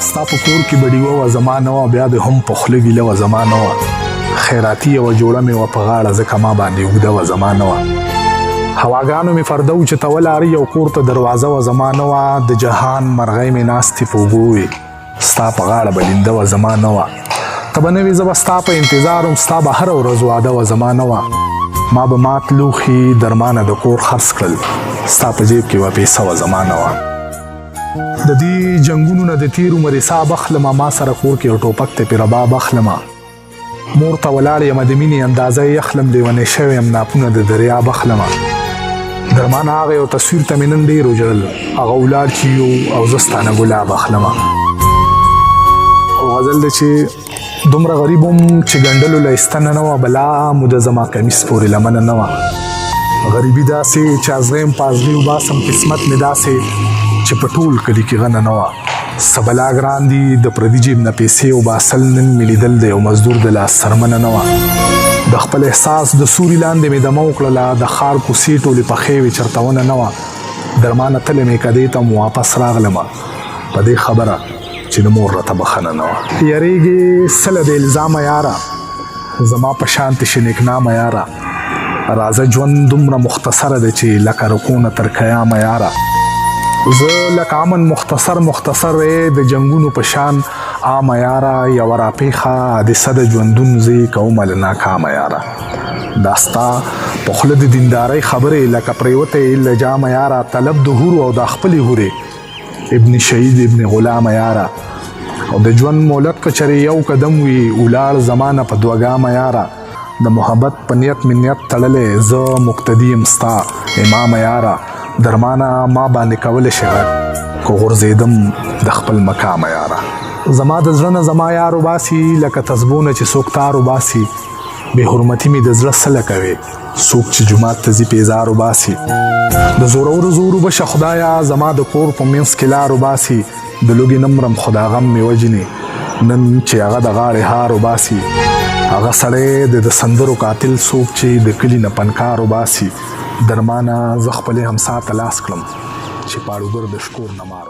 ستا په کور کې به ډیوه وه زما نه وه، بیا د هم په خوله ګیله وه زما نه وه. خیراتي یوه جوړه مې وه په غاړه، ځکه ما باندې اوږده وه زما نه وه. هواګانو مې فرده اوچتوله هر یو کور ته دروازه وه زما نه وه. د جهان مرغۍ مې ناستې په اوبو وې، ستا په غاړه به لینده وه زما نه وه. ته به نه وې، زه به ستا په انتظار وم، ستا به هره ورځ واده وه زما نه وه. ما به مات لوښي درمانه د کور خرڅ کړل، ستا په جیب کې به پیسه وه زما نه وه. د دې جنګونو نه د تیر عمر حساب اخلمه، ما سره کور کې یو ټوپک ته پې رباب اخلمه. مور ته ولاړ یم د مینې اندازه یې اخلم، لیونی شوی یم ناپونه د دریاب اخلمه. درمانه هغه یو تصویر ته مې نن ډېر وژړل، هغه ولاړ چې یو او زه ستانه ګلاب اخلمه. او غزل دی چې دومره غریب وم چې ګنډلو له ایسته نه وه، بلا مو د زما کمیس پورې لمنه نه وه. غریبي داسې چې ازغیم په ازغي وباسم، قسمت مې داسې چې په ټول کلي کې غنه نه وه. څه بلا ګران دي د پردي جیب نه پیسې وباسل، نن مې لیدل د یو مزدور د لاس سرمنه نه وه. د خپل احساس د سوري لاندې مې دمه وکړله، د ښار کوڅې ټولې پښې وې چېرته ونه نه وه. درمانه تلې مې کدې ته واپس راغلمه، په دې خبره چې د مور راته بخښنه نه وه. یریږې څه له د الزامه یاره، زما په شانتې شي نیکنامه یاره. راځه ژوند دومره مختصره دی چې لکه رکونه تر قیامه یاره. زه لکه امن مختصر د جنګونو په شان عامه یاره. یوه راپېښه حادثه د ژوندون زه یې کومه له ناکامه یاره. دا ستا په خوله د دیندارۍ خبرې لکه پرېوتی له جامه یاره. طلب د حورو او د خپلې حورې، ابن شهید ابن غلامه یاره. او د ژوند مولت که چرې یو قدم وي، ولاړ زمانه په دوه ګامه یاره. د محبت په نیت مې نیت تړلی، زه مقتدي یم ستا امامه یاره. درمانه ما باندې کولی شي غږ که غورځېدم د خپل مقامه یاره. زما د زړه نه زما یار وباسي، لکه تسبونه چې څوک تار وباسي. بې حرمتي مې د زړه سله کوي، څوک چې جومات ته ځي پیزار وباسي. د زورورو زور وبشه خدایه، زما د کور په منځ کې لار وباسي. د لوږې نه مرم خو دا غم مې وجني، نن چې هغه د غاړې هار وباسي. هغه سړی د سندرو قاتل څوک چې د کلي نه پنکار وباسي. درمانه زه خپلې همسا ته لاس کړم چې پاړوګر د شکور نه مار